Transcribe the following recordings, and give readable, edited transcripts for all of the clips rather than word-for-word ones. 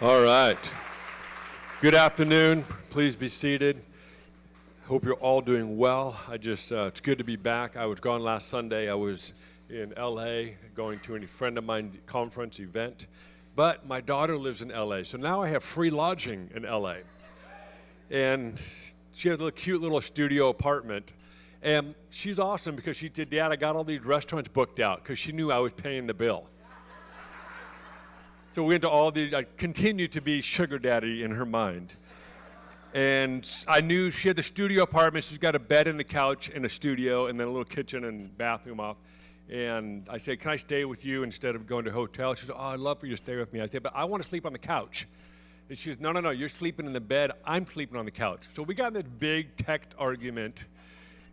All right. Good afternoon. Please be seated. Hope you're all doing well. It's good to be back. I was gone last Sunday. I was in L.A. going to a friend of mine conference event. But my daughter lives in L.A., so now I have free lodging in L.A. And she has a cute little studio apartment. And she's awesome because she said, Dad, I got all these restaurants booked out because she knew I was paying the bill. So we went to all these. I continued to be sugar daddy in her mind. And I knew she had the studio apartment. She's got a bed and a couch and a studio and then a little kitchen and bathroom off. And I said, can I stay with you instead of going to a hotel? She said, oh, I'd love for you to stay with me. I said, but I want to sleep on the couch. And she said, no, you're sleeping in the bed. I'm sleeping on the couch. So we got in this big text argument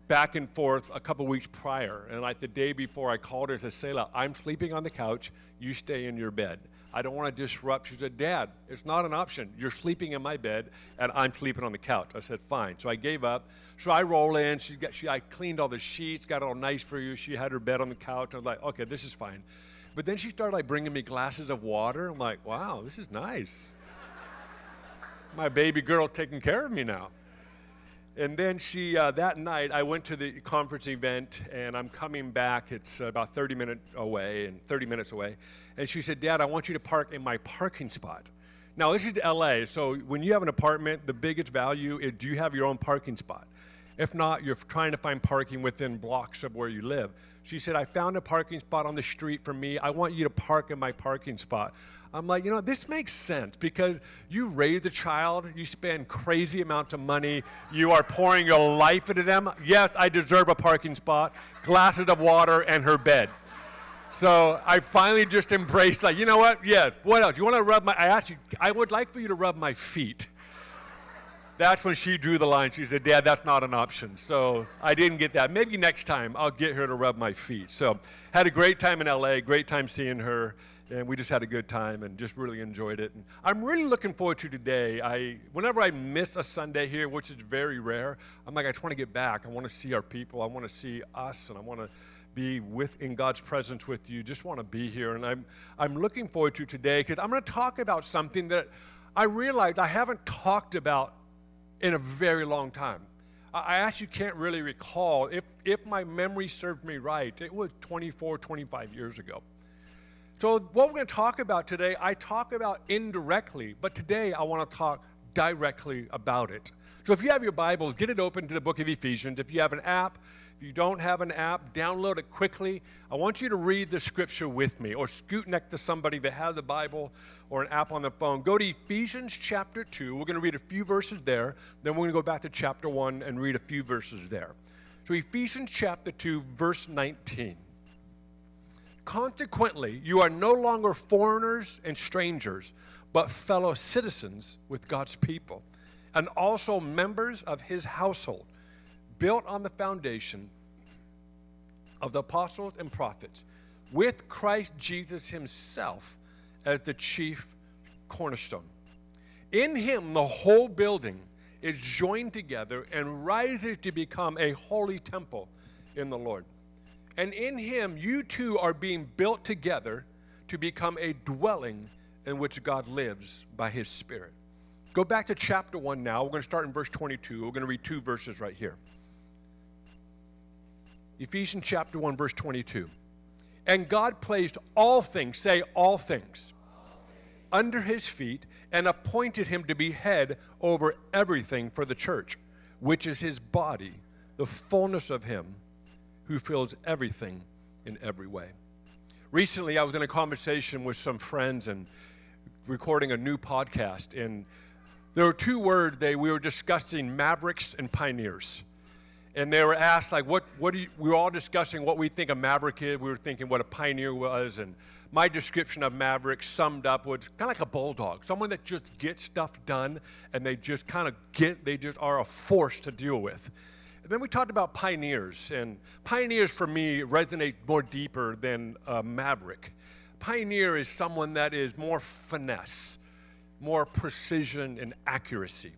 back and forth a couple weeks prior. And like the day before, I called her and said, Selah, I'm sleeping on the couch. You stay in your bed. I don't want to disrupt. She said, Dad, it's not an option. You're sleeping in my bed, and I'm sleeping on the couch. I said, fine. So I gave up. So I roll in. I cleaned all the sheets, got it all nice for you. She had her bed on the couch. I was like, okay, this is fine. But then she started bringing me glasses of water. I'm like, wow, this is nice. My baby girl taking care of me now. And then that night, I went to the conference event, and I'm coming back. It's about 30 minutes away. And she said, Dad, I want you to park in my parking spot. Now, this is L.A., so when you have an apartment, the biggest value is do you have your own parking spot? If not, you're trying to find parking within blocks of where you live. She said, I found a parking spot on the street for me. I want you to park in my parking spot. I'm like, this makes sense because you raise a child, you spend crazy amounts of money, you are pouring your life into them. Yes, I deserve a parking spot, glasses of water, and her bed. So I finally just embraced, you know what? Yeah, what else? You want to rub I asked you, I would like for you to rub my feet. That's when she drew the line. She said, Dad, that's not an option. So I didn't get that. Maybe next time I'll get her to rub my feet. So had a great time in L.A., great time seeing her, and we just had a good time and just really enjoyed it. And I'm really looking forward to today. Whenever I miss a Sunday here, which is very rare, I'm like, I just want to get back. I want to see our people. I want to see us, and I want to be in God's presence with you. Just want to be here. And I'm looking forward to today because I'm going to talk about something that I realized I haven't talked about in a very long time. I actually can't really recall. If my memory served me right, it was 24, 25 years ago. So what we're going to talk about today, I talk about indirectly, but today I want to talk directly about it. So if you have your Bible, get it open to the book of Ephesians. If you have an app, if you don't have an app, download it quickly. I want you to read the scripture with me or scoot next to somebody that has the Bible or an app on the phone. Go to Ephesians chapter 2. We're going to read a few verses there. Then we're going to go back to chapter 1 and read a few verses there. So Ephesians chapter 2, verse 19. Consequently, you are no longer foreigners and strangers, but fellow citizens with God's people, and also members of his household, built on the foundation of the apostles and prophets, with Christ Jesus himself as the chief cornerstone. In him, the whole building is joined together and rises to become a holy temple in the Lord. And in him, you two are being built together to become a dwelling in which God lives by his Spirit. Go back to chapter 1 now. We're going to start in verse 22. We're going to read two verses right here. Ephesians chapter 1, verse 22. And God placed all things, say all things, under his feet and appointed him to be head over everything for the church, which is his body, the fullness of him who fills everything in every way. Recently, I was in a conversation with some friends and recording a new podcast, and there were two words we were discussing, mavericks and pioneers. And they were asked, we were all discussing what we think a maverick is. We were thinking what a pioneer was, and my description of maverick summed up was kind of like a bulldog, someone that just gets stuff done, and they just are a force to deal with. And then we talked about pioneers, and pioneers for me resonate more deeper than a maverick. Pioneer is someone that is more finesse, more precision and accuracy.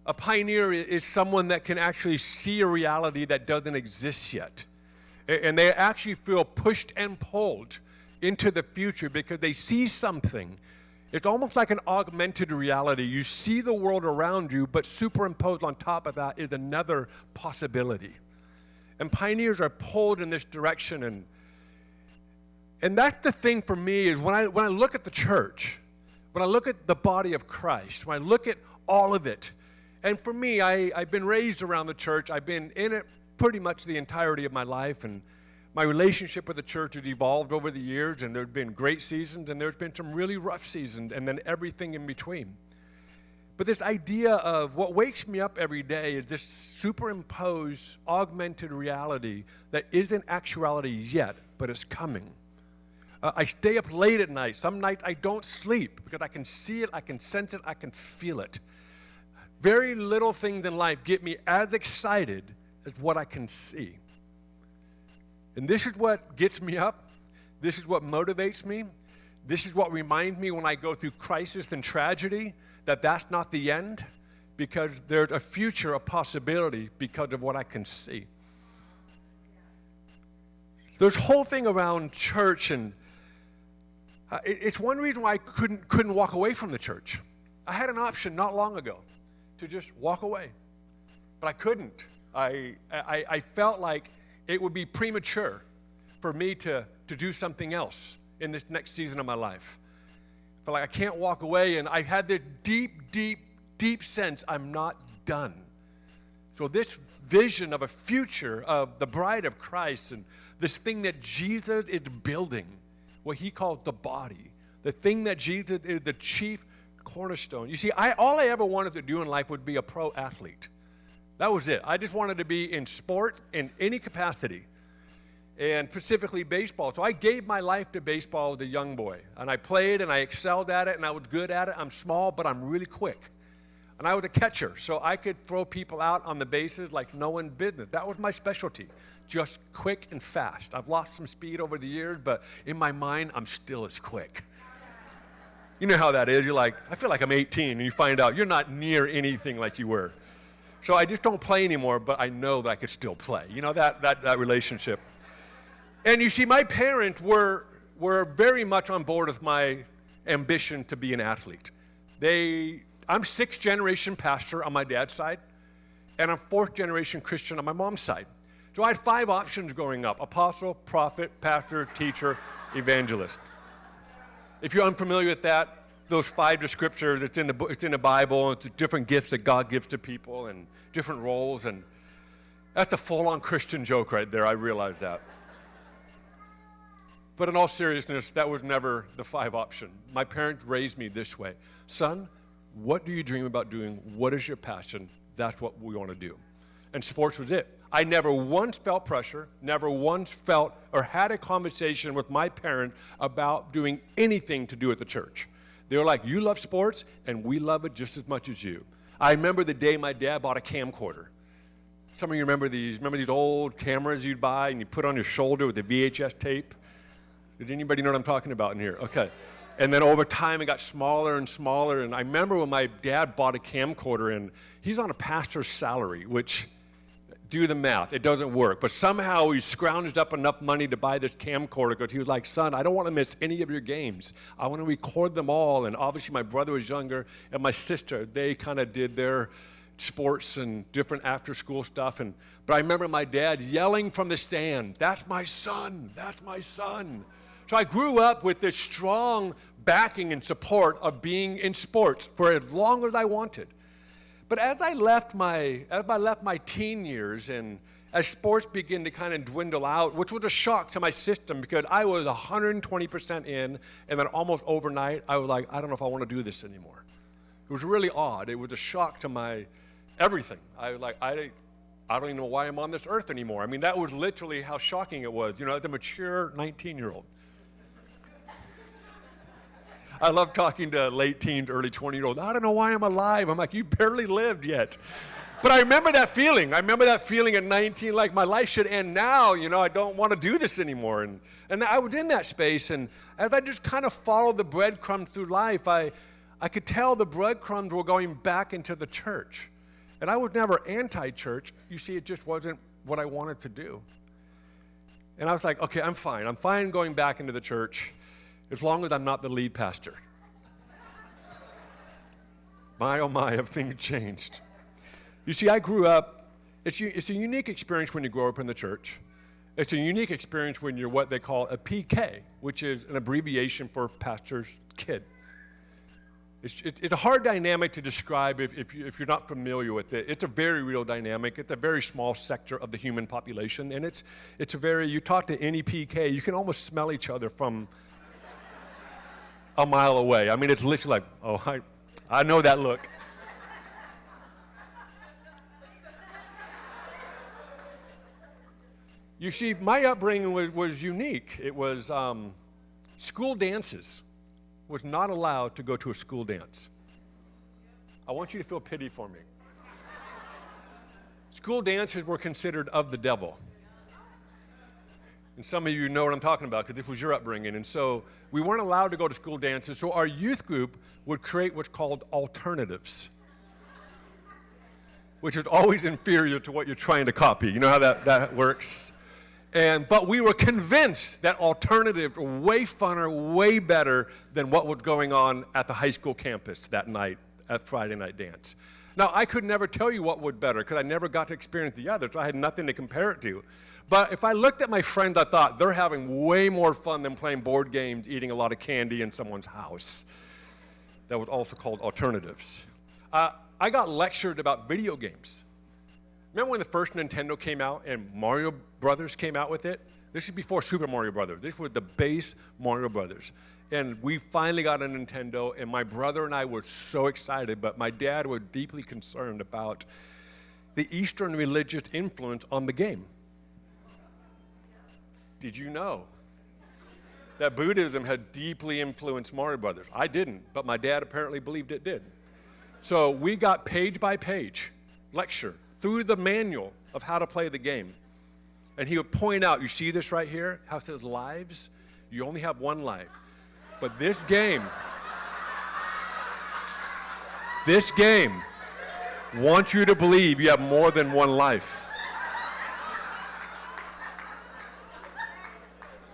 A pioneer is someone that can actually see a reality that doesn't exist yet. And they actually feel pushed and pulled into the future because they see something It's almost like an augmented reality. You see the world around you, but superimposed on top of that is another possibility. And pioneers are pulled in this direction. And that's the thing for me is when I look at the church, when I look at the body of Christ, when I look at all of it, and for me, I've been raised around the church. I've been in it pretty much the entirety of my life, and my relationship with the church has evolved over the years, and there have been great seasons, and there's been some really rough seasons, and then everything in between. But this idea of what wakes me up every day is this superimposed, augmented reality that isn't actuality yet, but it's coming. I stay up late at night. Some nights I don't sleep because I can see it, I can sense it, I can feel it. Very little things in life get me as excited as what I can see. And this is what gets me up. This is what motivates me. This is what reminds me when I go through crisis and tragedy that that's not the end, because there's a future, a possibility because of what I can see. There's a whole thing around church, and it's one reason why I couldn't walk away from the church. I had an option not long ago to just walk away, but I couldn't. I felt like it would be premature for me to do something else in this next season of my life. I felt like I can't walk away, and I had this deep sense I'm not done. So this vision of a future of the bride of Christ and this thing that Jesus is building, what he calls the body, the thing that Jesus is the chief cornerstone. You see, all I ever wanted to do in life would be a pro athlete. That was it. I just wanted to be in sport in any capacity, and specifically baseball. So I gave my life to baseball as a young boy, and I played and I excelled at it, and I was good at it. I'm small, but I'm really quick. And I was a catcher, so I could throw people out on the bases like no one's business. That was my specialty, just quick and fast. I've lost some speed over the years, but in my mind, I'm still as quick. You know how that is. You're like, I feel like I'm 18, and you find out you're not near anything like you were. So I just don't play anymore, but I know that I could still play. You know, that relationship. And you see, my parents were very much on board with my ambition to be an athlete. I'm sixth generation pastor on my dad's side, and I'm fourth generation Christian on my mom's side. So I had 5 options growing up: apostle, prophet, pastor, teacher, evangelist. If you're unfamiliar with that, those 5 descriptors, it's in the Bible. It's different gifts that God gives to people and different roles, and that's a full-on Christian joke right there. I realize that. But in all seriousness, that was never the 5 option. My parents raised me this way: son, what do you dream about doing? What is your passion? That's what we want to do. And sports was it. I never once felt pressure, never once felt or had a conversation with my parents about doing anything to do with the church. They were like, you love sports, and we love it just as much as you. I remember the day my dad bought a camcorder. Some of you remember these. Remember these old cameras you'd buy and you put on your shoulder with the VHS tape? Did anybody know what I'm talking about in here? Okay. And then over time, it got smaller and smaller. And I remember when my dad bought a camcorder, and he's on a pastor's salary, which, do the math, it doesn't work. But somehow he scrounged up enough money to buy this camcorder because he was like, son, I don't want to miss any of your games. I want to record them all. And obviously my brother was younger, and my sister, they kind of did their sports and different after-school stuff. But I remember my dad yelling from the stand, that's my son, that's my son. So I grew up with this strong backing and support of being in sports for as long as I wanted. But as I left my teen years, and as sports began to kind of dwindle out, which was a shock to my system because I was 120% in, and then almost overnight, I was like, I don't know if I want to do this anymore. It was really odd. It was a shock to my everything. I was like, I don't even know why I'm on this earth anymore. I mean, that was literally how shocking it was, as a mature 19-year-old. I love talking to late teens, early 20-year-olds. I don't know why I'm alive. I'm like, you barely lived yet. But I remember that feeling. I remember that feeling at 19, like my life should end now. I don't want to do this anymore. And I was in that space. And as I just kind of followed the breadcrumbs through life, I could tell the breadcrumbs were going back into the church. And I was never anti-church. You see, it just wasn't what I wanted to do. And I was like, okay, I'm fine. I'm fine going back into the church, as long as I'm not the lead pastor. My, oh my, have things changed. You see, I grew up, it's a unique experience when you grow up in the church. It's a unique experience when you're what they call a PK, which is an abbreviation for pastor's kid. It's a hard dynamic to describe if you're not familiar with it. It's a very real dynamic. It's a very small sector of the human population, and it's a very, you talk to any PK, you can almost smell each other from a mile away. I mean, it's literally like, oh, I know that look. You see, my upbringing was unique. It was school dances. Was not allowed to go to a school dance. I want you to feel pity for me. School dances were considered of the devil. And some of you know what I'm talking about because this was your upbringing. And so we weren't allowed to go to school dances. So our youth group would create what's called alternatives, which is always inferior to what you're trying to copy. You know how that works? But we were convinced that alternatives were way funner, way better than what was going on at the high school campus that night at Friday night dance. Now, I could never tell you what was better because I never got to experience the other, so I had nothing to compare it to. But if I looked at my friends, I thought they're having way more fun than playing board games, eating a lot of candy in someone's house. That was also called alternatives. I got lectured about video games. Remember when the first Nintendo came out and Mario Brothers came out with it? This is before Super Mario Brothers. This was the base Mario Brothers. And we finally got a Nintendo, and my brother and I were so excited, but my dad was deeply concerned about the Eastern religious influence on the game. Did you know that Buddhism had deeply influenced Mario Brothers? I didn't, but my dad apparently believed it did. So we got page by page lecture through the manual of how to play the game. And he would point out, you see this right here, how it says lives? You only have one life. But this game wants you to believe you have more than one life.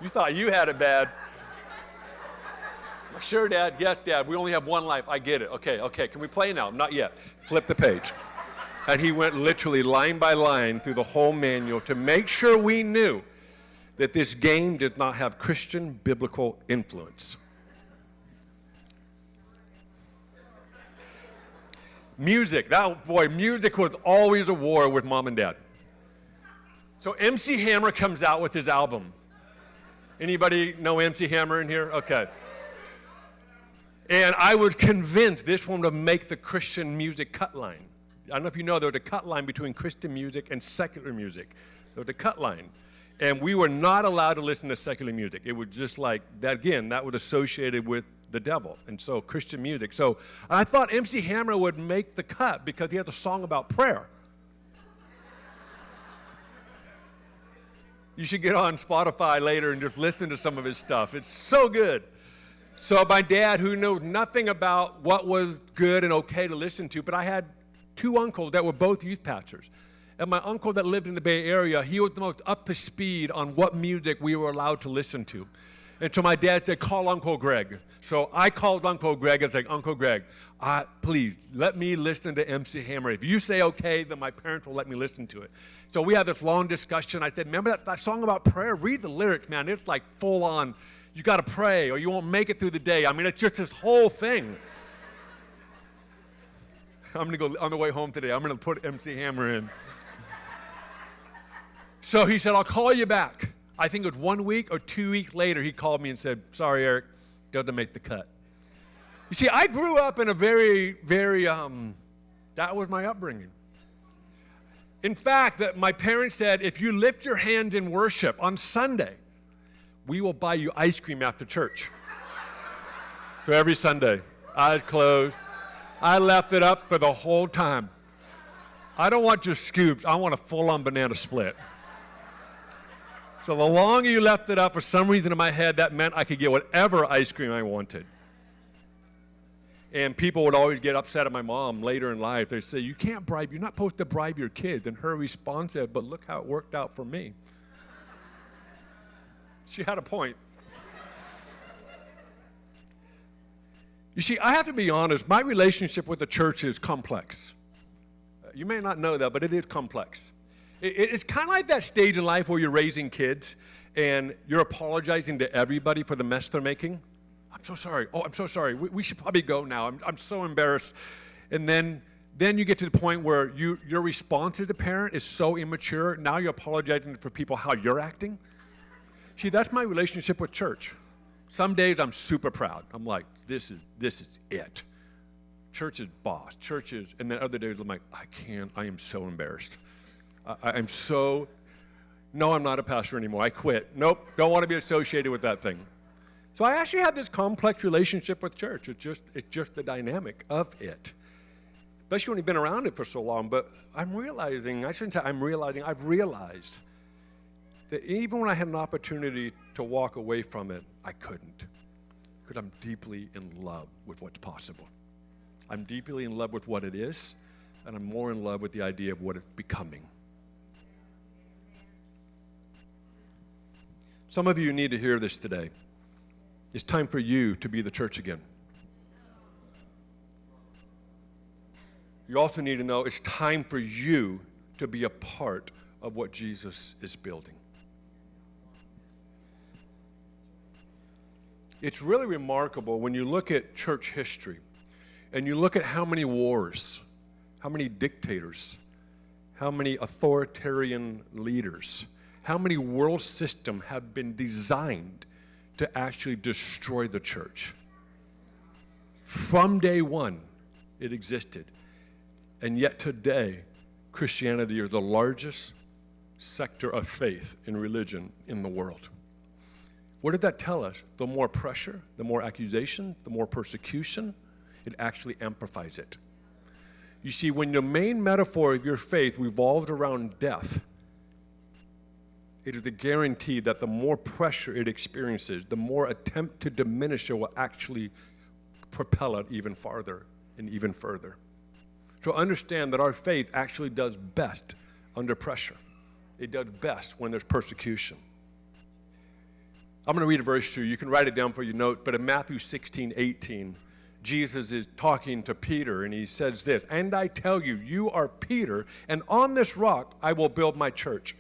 You thought you had it bad. Sure, Dad. Yes, Dad. We only have one life. I get it. Okay. Can we play now? Not yet. Flip the page. And he went literally line by line through the whole manual to make sure we knew that this game did not have Christian biblical influence. Music. Music was always a war with Mom and Dad. So MC Hammer comes out with his album. Anybody know MC Hammer in here? Okay. And I was convinced this one would make the Christian music cut line. I don't know if you know, there was a cut line between Christian music and secular music. There was a cut line. And we were not allowed to listen to secular music. It was just like, that again, that was associated with the devil. And so Christian music. So I thought MC Hammer would make the cut because he has a song about prayer. You should get on Spotify later and just listen to some of his stuff. It's so good. So my dad, who knew nothing about what was good and okay to listen to, but I had two uncles that were both youth pastors. And my uncle that lived in the Bay Area, he was the most up to speed on what music we were allowed to listen to. And so my dad said, call Uncle Greg. So I called Uncle Greg and said, Uncle Greg, please let me listen to MC Hammer. If you say okay, then my parents will let me listen to it. So we had this long discussion. I said, remember that song about prayer? Read the lyrics, man. It's like full on. You got to pray or you won't make it through the day. I mean, it's just this whole thing. I'm going to go on the way home today. I'm going to put MC Hammer in. So he said, I'll call you back. I think it was 1 week or 2 weeks later, he called me and said, sorry, Eric, doesn't make the cut. You see, I grew up in a very, that was my upbringing. In fact, that my parents said, if you lift your hands in worship on Sunday, we will buy you ice cream after church. So every Sunday, eyes closed. I left it up for the whole time. I don't want just scoops. I want a full-on banana split. So the longer you left it up, for some reason in my head, that meant I could get whatever ice cream I wanted. And people would always get upset at my mom later in life. They'd say, you're not supposed to bribe your kids. And her response said, but look how it worked out for me. She had a point. You see, I have to be honest, my relationship with the church is complex. You may not know that, but it is complex. It's kind of like that stage in life where you're raising kids and you're apologizing to everybody for the mess they're making. I'm so sorry. Oh, I'm so sorry. We should probably go now. I'm so embarrassed. And then you get to the point where your response as a parent is so immature. Now you're apologizing for people how you're acting. See, that's my relationship with church. Some days I'm super proud. I'm like, this is it. Church is boss. Church is, and then other days I'm like, I am so embarrassed. I'm so, no, I'm not a pastor anymore. I quit. Nope, don't want to be associated with that thing. So I actually have this complex relationship with church. It's just the dynamic of it. Especially when you've been around it for so long. But I've realized that even when I had an opportunity to walk away from it, I couldn't. Because I'm deeply in love with what's possible. I'm deeply in love with what it is, and I'm more in love with the idea of what it's becoming. Some of you need to hear this today. It's time for you to be the church again. You also need to know it's time for you to be a part of what Jesus is building. It's really remarkable when you look at church history and you look at how many wars, how many dictators, how many authoritarian leaders, how many world systems have been designed to actually destroy the church. From day one, it existed. And yet today, Christianity is the largest sector of faith and religion in the world. What did that tell us? The more pressure, the more accusation, the more persecution, it actually amplifies it. You see, when the main metaphor of your faith revolves around death, it is a guarantee that the more pressure it experiences, the more attempt to diminish it will actually propel it even farther and even further. So understand that our faith actually does best under pressure. It does best when there's persecution. I'm going to read a verse to you. You can write it down for your note, but in Matthew 16:18, Jesus is talking to Peter, and he says this, "And I tell you, you are Peter, and on this rock I will build my church,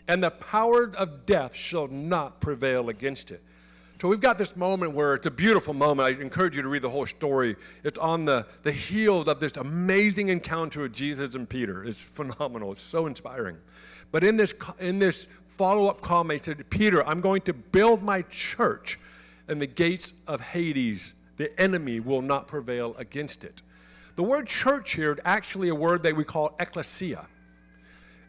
and the power of death shall not prevail against it." So we've got this moment where it's a beautiful moment. I encourage you to read the whole story. It's on the heels of this amazing encounter with Jesus and Peter. It's phenomenal. It's so inspiring. But in this follow-up comment, he said, "Peter, I'm going to build my church, and the gates of Hades, the enemy, will not prevail against it." The word church here is actually a word that we call ecclesia.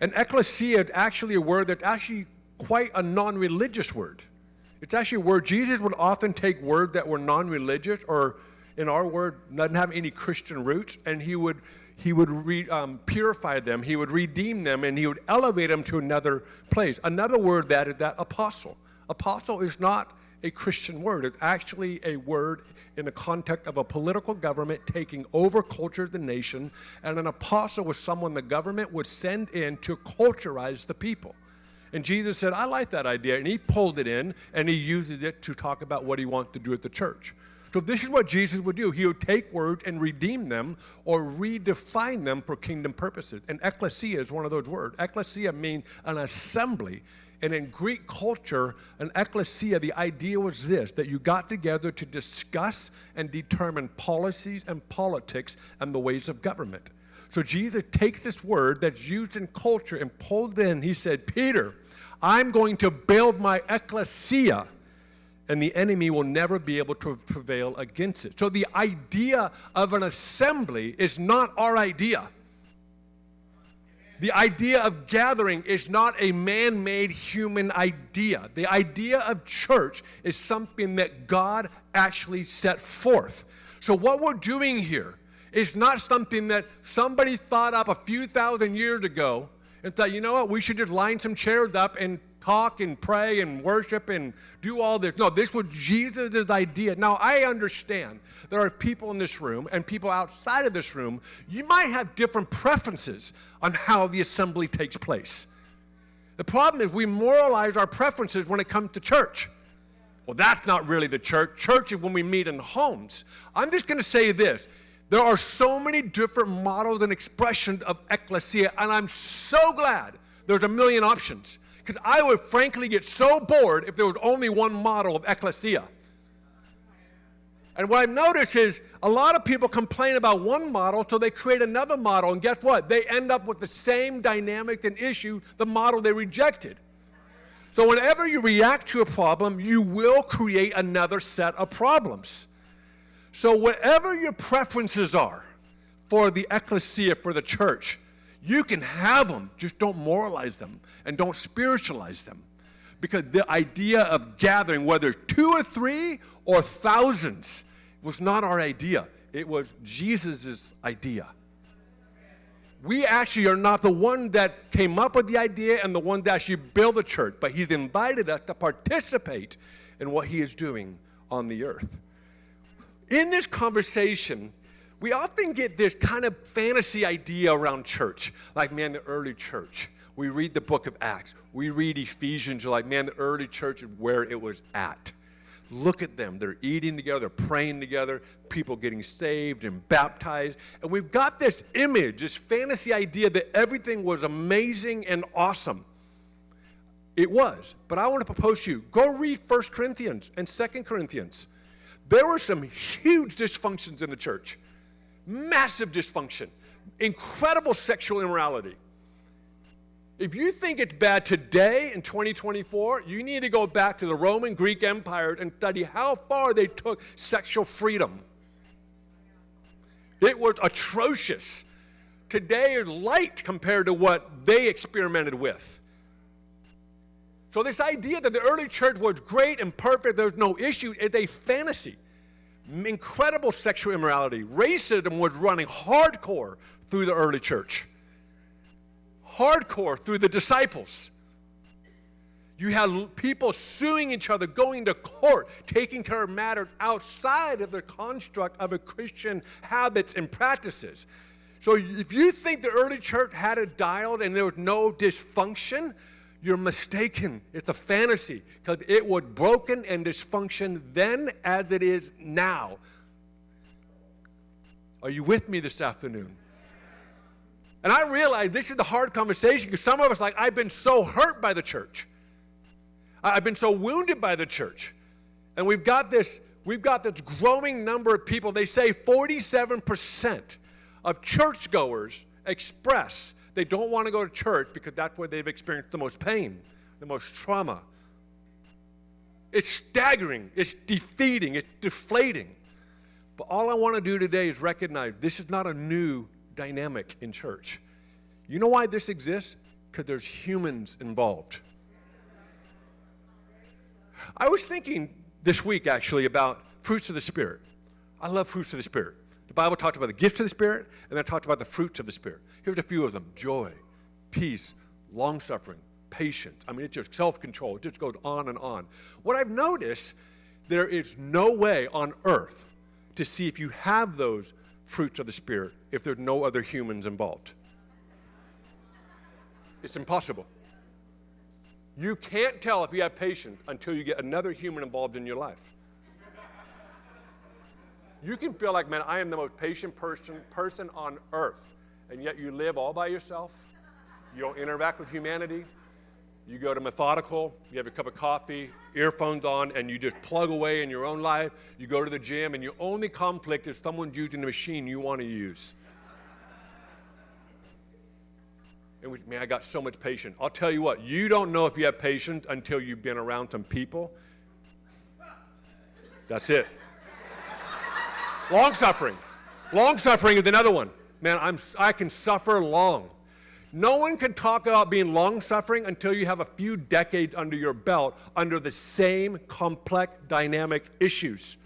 And ecclesia is actually a word that's actually quite a non-religious word. It's actually a word, Jesus would often take words that were non-religious, or in our word, doesn't have any Christian roots, and he would purify them, he would redeem them, and he would elevate them to another place. Another word that is that apostle. Apostle is not a Christian word. It's actually a word in the context of a political government taking over culture of the nation, and an apostle was someone the government would send in to culturize the people. And Jesus said, "I like that idea," and he pulled it in, and he uses it to talk about what he wants to do at the church. So this is what Jesus would do. He would take words and redeem them or redefine them for kingdom purposes. And ecclesia is one of those words. Ecclesia means an assembly. And in Greek culture, an ecclesia, the idea was this, that you got together to discuss and determine policies and politics and the ways of government. So Jesus takes this word that's used in culture and pulled in. He said, "Peter, I'm going to build my ecclesia, and the enemy will never be able to prevail against it." So the idea of an assembly is not our idea. The idea of gathering is not a man-made human idea. The idea of church is something that God actually set forth. So what we're doing here is not something that somebody thought up a few thousand years ago and thought, you know what, we should just line some chairs up and talk and pray and worship and do all this. No, this was Jesus' idea. Now, I understand there are people in this room and people outside of this room, you might have different preferences on how the assembly takes place. The problem is we moralize our preferences when it comes to church. Well, that's not really the church. Church is when we meet in homes. I'm just going to say this. There are so many different models and expressions of ecclesia, and I'm so glad there's a million options, because I would frankly get so bored if there was only one model of ecclesia. And what I've noticed is a lot of people complain about one model, so they create another model, and guess what? They end up with the same dynamic and issue, the model they rejected. So whenever you react to a problem, you will create another set of problems. So whatever your preferences are for the ecclesia, for the church, you can have them, just don't moralize them and don't spiritualize them. Because the idea of gathering, whether 2 or 3 or thousands, was not our idea. It was Jesus' idea. We actually are not the one that came up with the idea and the one that actually built the church, but he's invited us to participate in what he is doing on the earth. In this conversation, we often get this kind of fantasy idea around church, like, man, the early church. We read the book of Acts. We read Ephesians, you're like, man, the early church is where it was at. Look at them. They're eating together, praying together, people getting saved and baptized. And we've got this image, this fantasy idea that everything was amazing and awesome. It was. But I want to propose to you, go read 1 Corinthians and 2 Corinthians. There were some huge dysfunctions in the church. Massive dysfunction. Incredible sexual immorality. If you think it's bad today in 2024, you need to go back to the Roman Greek Empire and study how far they took sexual freedom. It was atrocious. Today is light compared to what they experimented with. So this idea that the early church was great and perfect, there's no issue, is a fantasy. Incredible sexual immorality. Racism was running hardcore through the early church. Hardcore through the disciples. You had people suing each other, going to court, taking care of matters outside of the construct of a Christian habits and practices. So if you think the early church had it dialed and there was no dysfunction, you're mistaken. It's a fantasy, because it was broken and dysfunction then as it is now. Are you with me this afternoon? And I realize this is the hard conversation, because some of us, like, I've been so hurt by the church. I've been so wounded by the church. And we've got this growing number of people. They say 47% of churchgoers express they don't want to go to church because that's where they've experienced the most pain, the most trauma. It's staggering. It's defeating. It's deflating. But all I want to do today is recognize this is not a new dynamic in church. You know why this exists? Because there's humans involved. I was thinking this week, actually, about fruits of the Spirit. I love fruits of the Spirit. The Bible talks about the gifts of the Spirit, and then it talks about the fruits of the Spirit. Here's a few of them: joy, peace, long-suffering, patience. I mean, it's just self-control. It just goes on and on. What I've noticed, there is no way on earth to see if you have those fruits of the Spirit if there's no other humans involved. It's impossible. You can't tell if you have patience until you get another human involved in your life. You can feel like, man, I am the most patient person on earth, and yet you live all by yourself. You don't interact with humanity. You go to methodical, you have a cup of coffee, earphones on, and you just plug away in your own life. You go to the gym, and your only conflict is someone's using the machine you want to use. And man, I got so much patience. I'll tell you what, you don't know if you have patience until you've been around some people. That's it. Long-suffering. Long-suffering is another one. Man, I can suffer long. No one can talk about being long-suffering until you have a few decades under your belt under the same complex dynamic issues.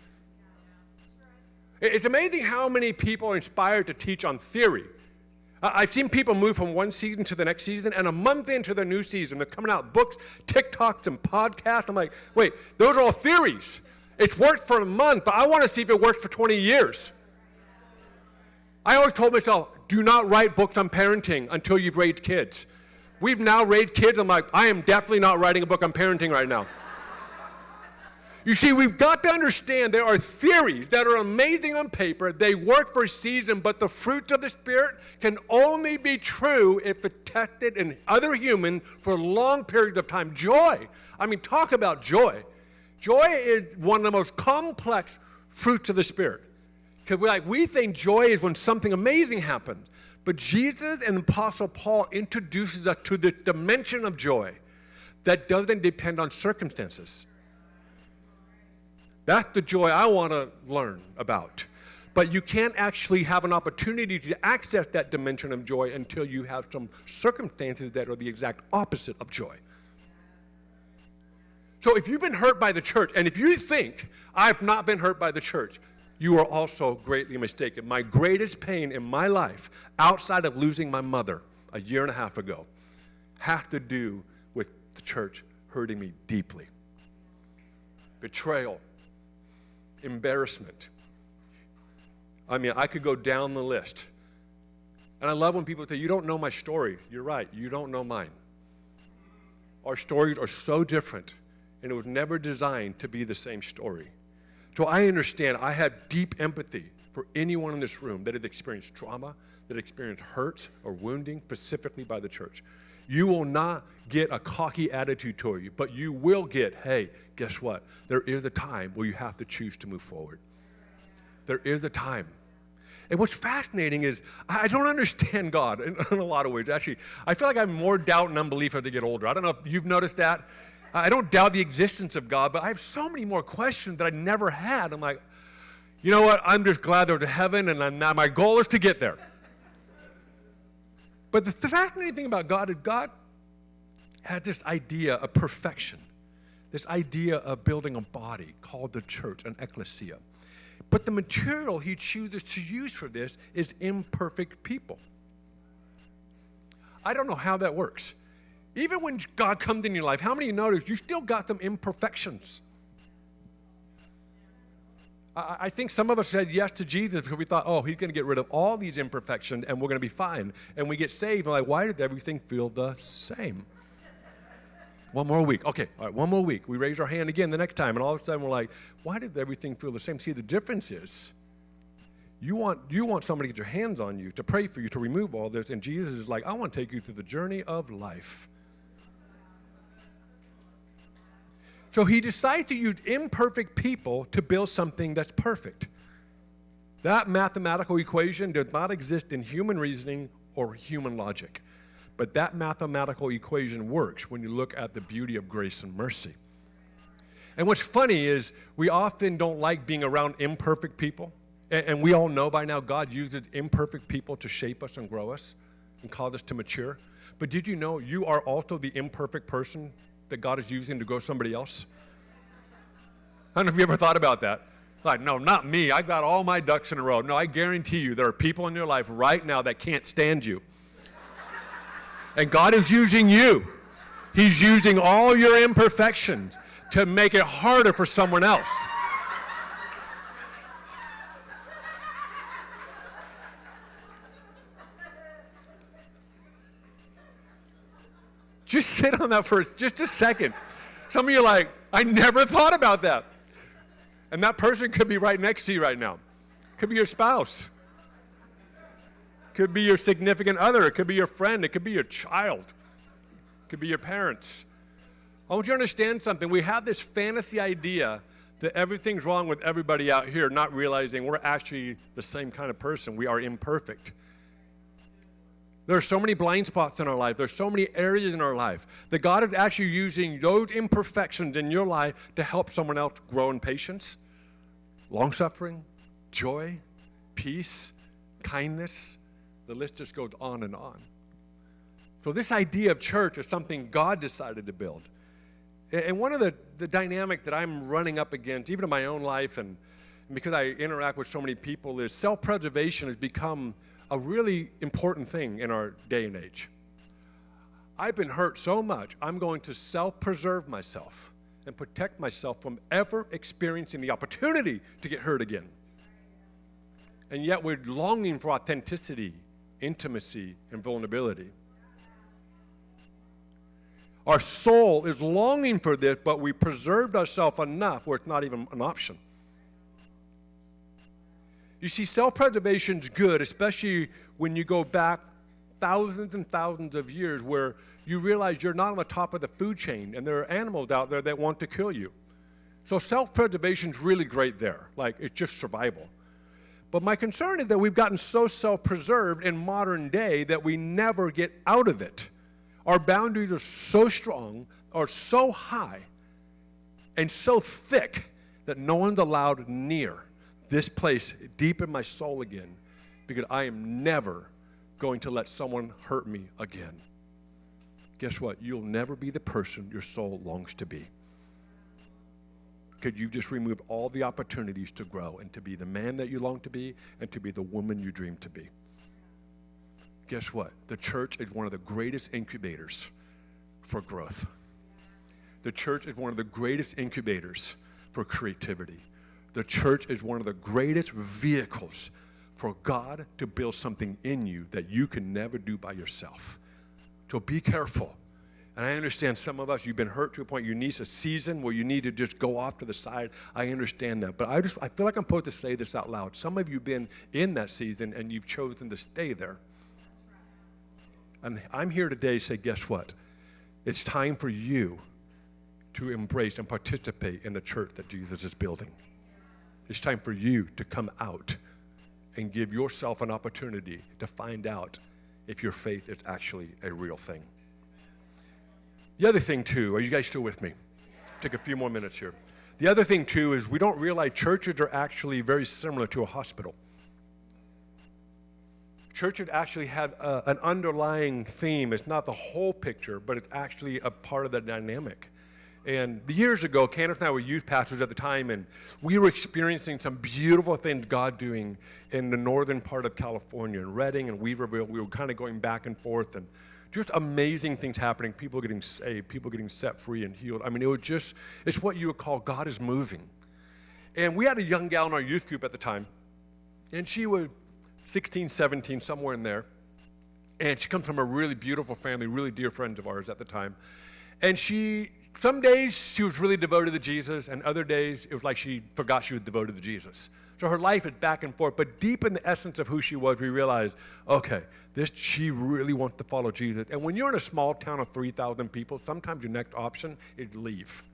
It's amazing how many people are inspired to teach on theory. I've seen people move from one season to the next season, and a month into their new season, they're coming out books, TikToks, and podcasts. I'm like, wait, those are all theories. It's worked for a month, but I want to see if it works for 20 years. I always told myself, do not write books on parenting until you've raised kids. We've now raised kids. I'm like, I am definitely not writing a book on parenting right now. You see, we've got to understand there are theories that are amazing on paper. They work for a season, but the fruits of the Spirit can only be true if it's tested in other humans for long periods of time. Joy. I mean, talk about joy. Joy is one of the most complex fruits of the Spirit. Because we think joy is when something amazing happens. But Jesus and Apostle Paul introduces us to this dimension of joy that doesn't depend on circumstances. That's the joy I want to learn about. But you can't actually have an opportunity to access that dimension of joy until you have some circumstances that are the exact opposite of joy. So if you've been hurt by the church, and if you think I've not been hurt by the church, you are also greatly mistaken. My greatest pain in my life, outside of losing my mother a year and a half ago, has to do with the church hurting me deeply. Betrayal. Embarrassment. I mean, I could go down the list. And I love when people say, you don't know my story. You're right, you don't know mine. Our stories are so different, and it was never designed to be the same story. So I understand, I have deep empathy for anyone in this room that has experienced trauma, that has experienced hurts or wounding specifically by the church. You will not get a cocky attitude toward you, but you will get, hey, guess what? There is a time where you have to choose to move forward. There is a time. And what's fascinating is I don't understand God in a lot of ways. Actually, I feel like I have more doubt and unbelief as I get older. I don't know if you've noticed that. I don't doubt the existence of God, but I have so many more questions that I never had. I'm like, you know what? I'm just glad there's a heaven, and my goal is to get there. But the fascinating thing about God is God had this idea of perfection, this idea of building a body called the church, an ecclesia. But the material he chooses to use for this is imperfect people. I don't know how that works. Even when God comes in your life, how many of you notice you still got some imperfections? I think some of us said yes to Jesus because we thought, oh, he's going to get rid of all these imperfections and we're going to be fine. And we get saved and we're like, why did everything feel the same? One more week. Okay, all right, one more week. We raise our hand again the next time, and all of a sudden we're like, why did everything feel the same? See, the difference is you want somebody to get your hands on you, to pray for you, to remove all this, and Jesus is like, I want to take you through the journey of life. So he decides to use imperfect people to build something that's perfect. That mathematical equation does not exist in human reasoning or human logic. But that mathematical equation works when you look at the beauty of grace and mercy. And what's funny is we often don't like being around imperfect people. And we all know by now God uses imperfect people to shape us and grow us and cause us to mature. But did you know you are also the imperfect person that God is using to grow somebody else? I don't know if you ever thought about that. Like, no, not me. I got all my ducks in a row. No, I guarantee you there are people in your life right now that can't stand you. And God is using you. He's using all your imperfections to make it harder for someone else. Just sit on that for just a second. Some of you are like, I never thought about that. And that person could be right next to you right now. Could be your spouse. Could be your significant other. It could be your friend. It could be your child. It could be your parents. I want you to understand something. We have this fantasy idea that everything's wrong with everybody out here, not realizing we're actually the same kind of person. We are imperfect. There are so many blind spots in our life. There's so many areas in our life that God is actually using those imperfections in your life to help someone else grow in patience, long-suffering, joy, peace, kindness. The list just goes on and on. So this idea of church is something God decided to build. And one of the dynamic that I'm running up against, even in my own life, and because I interact with so many people, is self-preservation has become a really important thing in our day and age. I've been hurt so much, I'm going to self-preserve myself and protect myself from ever experiencing the opportunity to get hurt again. And yet we're longing for authenticity, intimacy, and vulnerability. Our soul is longing for this, but we preserved ourselves enough where it's not even an option. You see, self-preservation's good, especially when you go back thousands and thousands of years where you realize you're not on the top of the food chain and there are animals out there that want to kill you. So self-preservation's really great there. Like, it's just survival. But my concern is that we've gotten so self-preserved in modern day that we never get out of it. Our boundaries are so strong, are so high, and so thick that no one's allowed near this place deep in my soul again, because I am never going to let someone hurt me again. Guess what? You'll never be the person your soul longs to be, because you've just removed all the opportunities to grow and to be the man that you long to be and to be the woman you dream to be. Guess what? The church is one of the greatest incubators for growth. The church is one of the greatest incubators for creativity. The church is one of the greatest vehicles for God to build something in you that you can never do by yourself. So be careful. And I understand some of us, you've been hurt to a point you need a season where you need to just go off to the side. I understand that. But I feel like I'm supposed to say this out loud. Some of you have been in that season and you've chosen to stay there. And I'm here today to say, guess what? It's time for you to embrace and participate in the church that Jesus is building. It's time for you to come out and give yourself an opportunity to find out if your faith is actually a real thing. The other thing, too, are you guys still with me? Take a few more minutes here. The other thing, too, is we don't realize churches are actually very similar to a hospital. Churches actually have an underlying theme. It's not the whole picture, but it's actually a part of the dynamic. And years ago, Candace and I were youth pastors at the time, and we were experiencing some beautiful things God doing in the northern part of California, in Redding and Weaverville. We were kind of going back and forth, and just amazing things happening, people getting saved, people getting set free and healed. I mean, it's what you would call God is moving. And we had a young gal in our youth group at the time, and she was 16, 17, somewhere in there. And she comes from a really beautiful family, really dear friends of ours at the time. And some days she was really devoted to Jesus, and other days it was like she forgot she was devoted to Jesus. So her life is back and forth, but deep in the essence of who she was, we realized, okay, she really wants to follow Jesus. And when you're in a small town of 3,000 people, sometimes your next option is leave.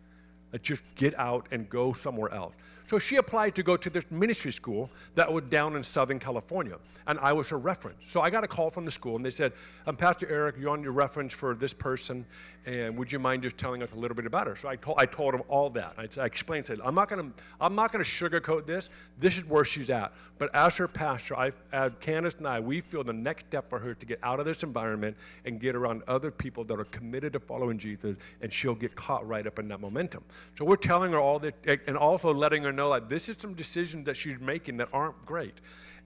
Just get out and go somewhere else. So she applied to go to this ministry school that was down in Southern California, and I was her reference. So I got a call from the school, and they said, Pastor Eric, you're on your reference for this person, and would you mind just telling us a little bit about her? So I told them all that. I explained, said, I'm not going to sugarcoat this. This is where she's at. But as her pastor, Candace and I, we feel the next step for her to get out of this environment and get around other people that are committed to following Jesus, and she'll get caught right up in that momentum. So we're telling her all that, and also letting her know that this is some decisions that she's making that aren't great.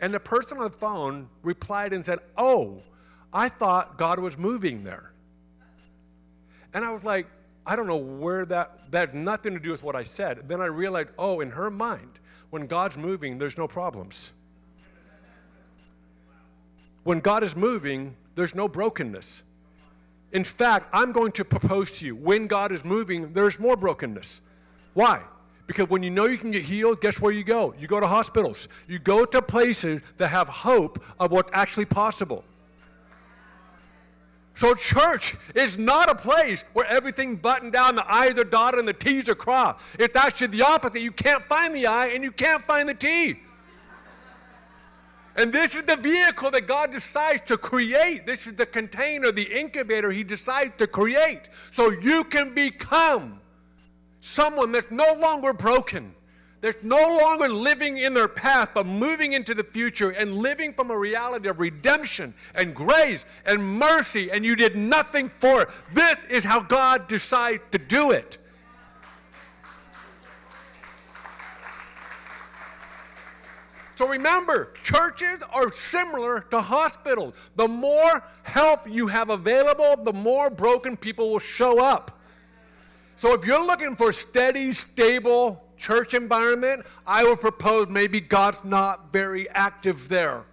And the person on the phone replied and said, oh, I thought God was moving there. And I was like, I don't know where that had nothing to do with what I said. Then I realized, oh, in her mind, when God's moving, there's no problems. When God is moving, there's no brokenness. In fact, I'm going to propose to you, when God is moving, there's more brokenness. Why? Because when you know you can get healed, guess where you go? You go to hospitals. You go to places that have hope of what's actually possible. So church is not a place where everything buttoned down, the I's are dotted and the T's are crossed. It's actually the opposite. You can't find the I and you can't find the T. And this is the vehicle that God decides to create. This is the container, the incubator He decides to create. So you can become someone that's no longer broken. That's no longer living in their past, but moving into the future and living from a reality of redemption and grace and mercy, and you did nothing for it. This is how God decides to do it. So remember, churches are similar to hospitals. The more help you have available, the more broken people will show up. So if you're looking for a steady, stable church environment, I would propose maybe God's not very active there.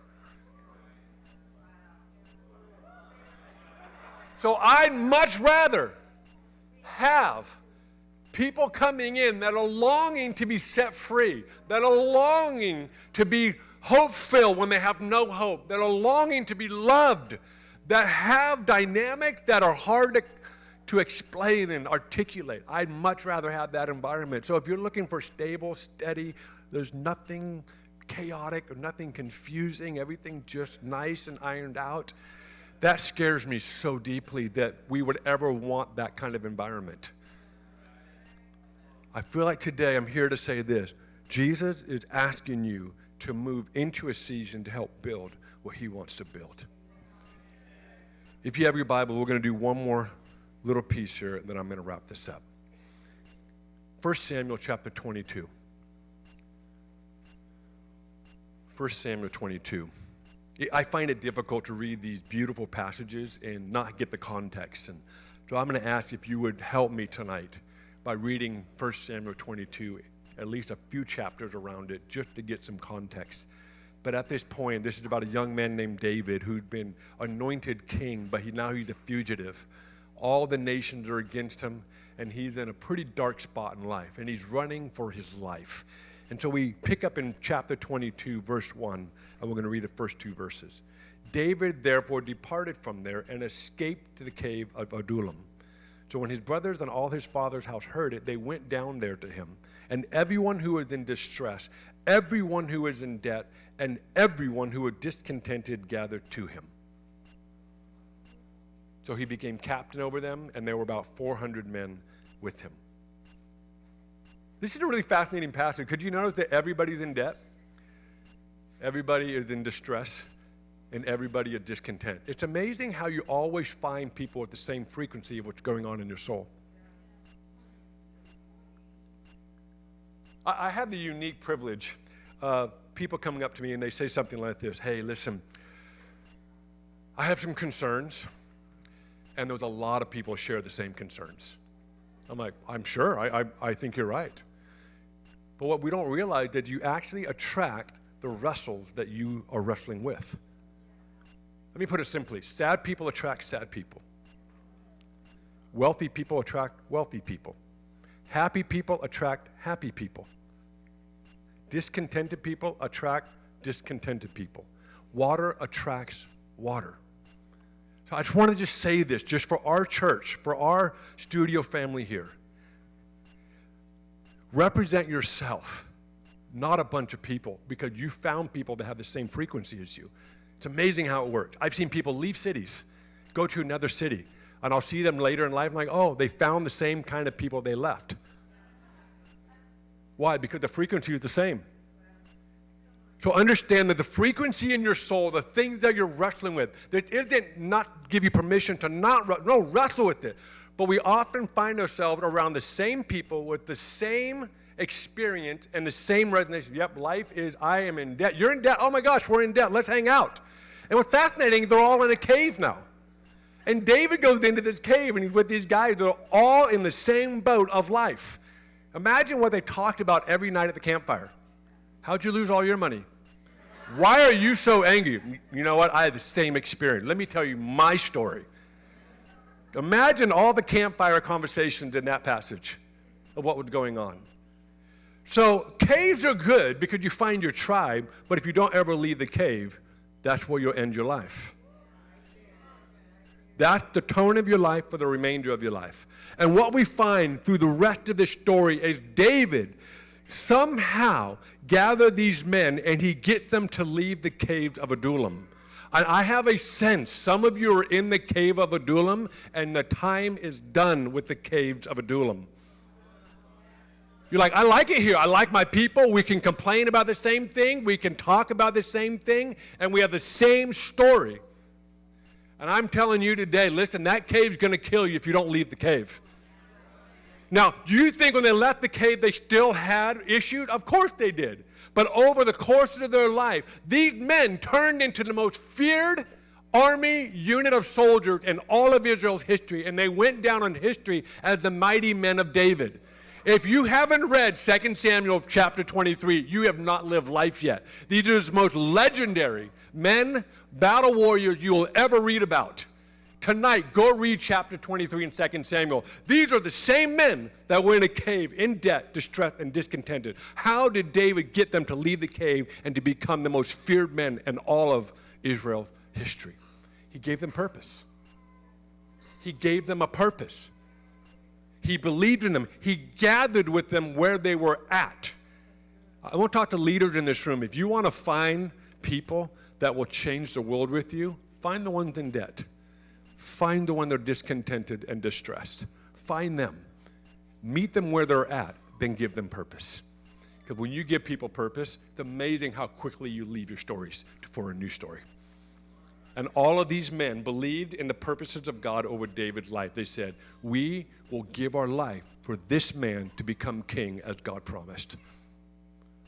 So I'd much rather have people coming in that are longing to be set free, that are longing to be hope-filled when they have no hope, that are longing to be loved, that have dynamics that are hard to explain and articulate. I'd much rather have that environment. So if you're looking for stable, steady, there's nothing chaotic or nothing confusing, everything just nice and ironed out, that scares me so deeply that we would ever want that kind of environment. I feel like today I'm here to say this. Jesus is asking you to move into a season to help build what he wants to build. If you have your Bible, we're going to do one more little piece here, and then I'm going to wrap this up. 1 Samuel chapter 22. 1 Samuel 22. I find it difficult to read these beautiful passages and not get the context. And so I'm going to ask if you would help me tonight by reading 1 Samuel 22, at least a few chapters around it, just to get some context. But at this point, this is about a young man named David who'd been anointed king, but now he's a fugitive. All the nations are against him, and he's in a pretty dark spot in life, and he's running for his life. And so we pick up in chapter 22, verse 1, and we're going to read the first two verses. David therefore departed from there and escaped to the cave of Adullam. So when his brothers and all his father's house heard it, they went down there to him. And everyone who was in distress, everyone who was in debt, and everyone who was discontented gathered to him. So he became captain over them, and there were about 400 men with him. This is a really fascinating passage. Could you notice that everybody's in debt? Everybody is in distress, and everybody is discontent. It's amazing how you always find people with the same frequency of what's going on in your soul. I have the unique privilege of people coming up to me and they say something like this. Hey, listen, I have some concerns, and there's a lot of people share the same concerns. I'm like, I'm sure, I think you're right. But what we don't realize is that you actually attract the wrestles that you are wrestling with. Let me put it simply. Sad people attract sad people. Wealthy people attract wealthy people. Happy people attract happy people. Discontented people attract discontented people. Water attracts water. So I just want to just say this, just for our church, for our studio family here. Represent yourself, not a bunch of people, because you found people that have the same frequency as you. It's amazing how it worked. I've seen people leave cities, go to another city, and I'll see them later in life, and I'm like, oh, they found the same kind of people they left. Why? Because the frequency is the same. So understand that the frequency in your soul, the things that you're wrestling with, that isn't not give you permission to not wrestle with it. But we often find ourselves around the same people with the same experience and the same resonation. Yep, life is, I am in debt. You're in debt. Oh my gosh, we're in debt. Let's hang out. And what's fascinating, they're all in a cave now. And David goes into this cave and he's with these guys that are all in the same boat of life. Imagine what they talked about every night at the campfire. How'd you lose all your money? Why are you so angry? You know what? I had the same experience. Let me tell you my story. Imagine all the campfire conversations in that passage of what was going on. So caves are good because you find your tribe, but if you don't ever leave the cave, that's where you'll end your life. That's the tone of your life for the remainder of your life. And what we find through the rest of this story is David somehow gathered these men and he gets them to leave the caves of Adullam. And I have a sense some of you are in the cave of Adullam and the time is done with the caves of Adullam. You're like, I like it here. I like my people. We can complain about the same thing. We can talk about the same thing. And we have the same story. And I'm telling you today, listen, that cave's going to kill you if you don't leave the cave. Now, do you think when they left the cave they still had issues? Of course they did. But over the course of their life, these men turned into the most feared army unit of soldiers in all of Israel's history. And they went down in history as the mighty men of David. If you haven't read 2 Samuel chapter 23, you have not lived life yet. These are the most legendary men, battle warriors you will ever read about. tonight, go read chapter 23 in 2 Samuel. These are the same men that were in a cave, in debt, distressed, and discontented. How did David get them to leave the cave and to become the most feared men in all of Israel's history? He gave them purpose. He gave them a purpose. He believed in them. He gathered with them where they were at. I want to talk to leaders in this room. If you want to find people that will change the world with you, find the ones in debt. Find the one that are discontented and distressed. Find them. Meet them where they're at, then give them purpose. Because when you give people purpose, it's amazing how quickly you leave your stories for a new story. And all of these men believed in the purposes of God over David's life. They said, we will give our life for this man to become king as God promised.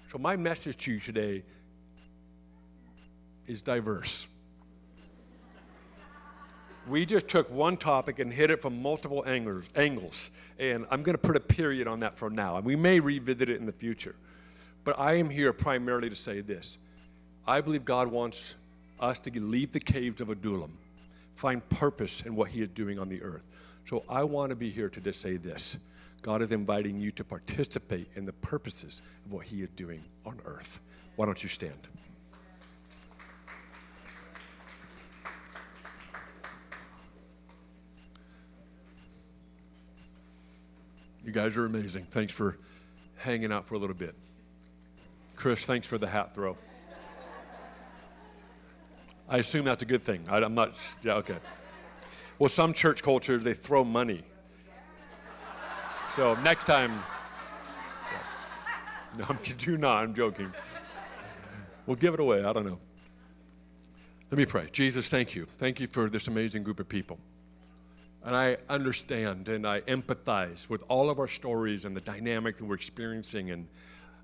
So my message to you today is diverse. We just took one topic and hit it from multiple angles, and I'm going to put a period on that for now. And we may revisit it in the future. But I am here primarily to say this. I believe God wants us to leave the caves of Adullam, find purpose in what he is doing on the earth. So I want to be here to just say this. God is inviting you to participate in the purposes of what he is doing on earth. Why don't you stand? You guys are amazing. Thanks for hanging out for a little bit. Chris, thanks for the hat throw. I assume that's a good thing. I'm not, yeah, okay. Well, some church cultures, they throw money. So next time, no, I'm joking. We'll give it away, I don't know. Let me pray. Jesus, thank you. Thank you for this amazing group of people. And I understand and I empathize with all of our stories and the dynamics that we're experiencing. And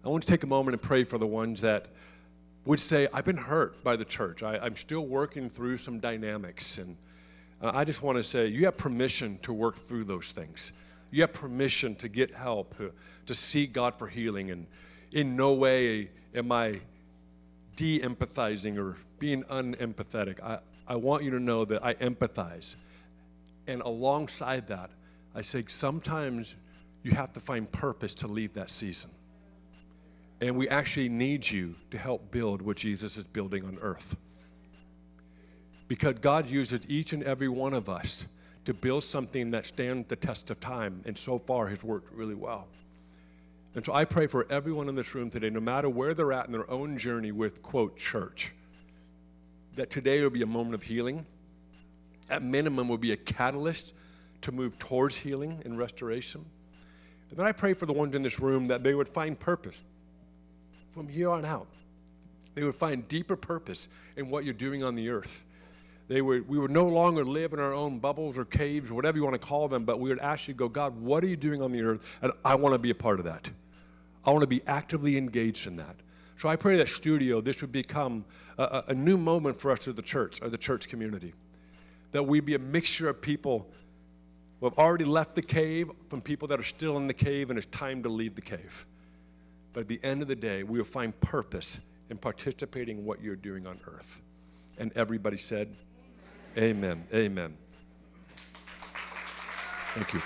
I want to take a moment and pray for the ones that would say, I've been hurt by the church. I'm still working through some dynamics. And I just want to say, you have permission to work through those things. You have permission to get help, to seek God for healing. And in no way am I de-empathizing or being unempathetic. I want you to know that I empathize. And alongside that, I say sometimes you have to find purpose to leave that season. And we actually need you to help build what Jesus is building on earth. Because God uses each and every one of us to build something that stands the test of time, and so far has worked really well. And so I pray for everyone in this room today, no matter where they're at in their own journey with, quote, church, that today will be a moment of healing. At minimum, will be a catalyst to move towards healing and restoration. And then I pray for the ones in this room that they would find purpose from here on out. They would find deeper purpose in what you're doing on the earth. We would no longer live in our own bubbles or caves or whatever you want to call them, but we would actually go, God, what are you doing on the earth? And I want to be a part of that. I want to be actively engaged in that. So I pray that studio, this would become a new moment for us as the church, or the church community. That we be a mixture of people who have already left the cave from people that are still in the cave, and it's time to leave the cave. But at the end of the day, we will find purpose in participating in what you're doing on earth. And everybody said, amen. Amen. Thank you.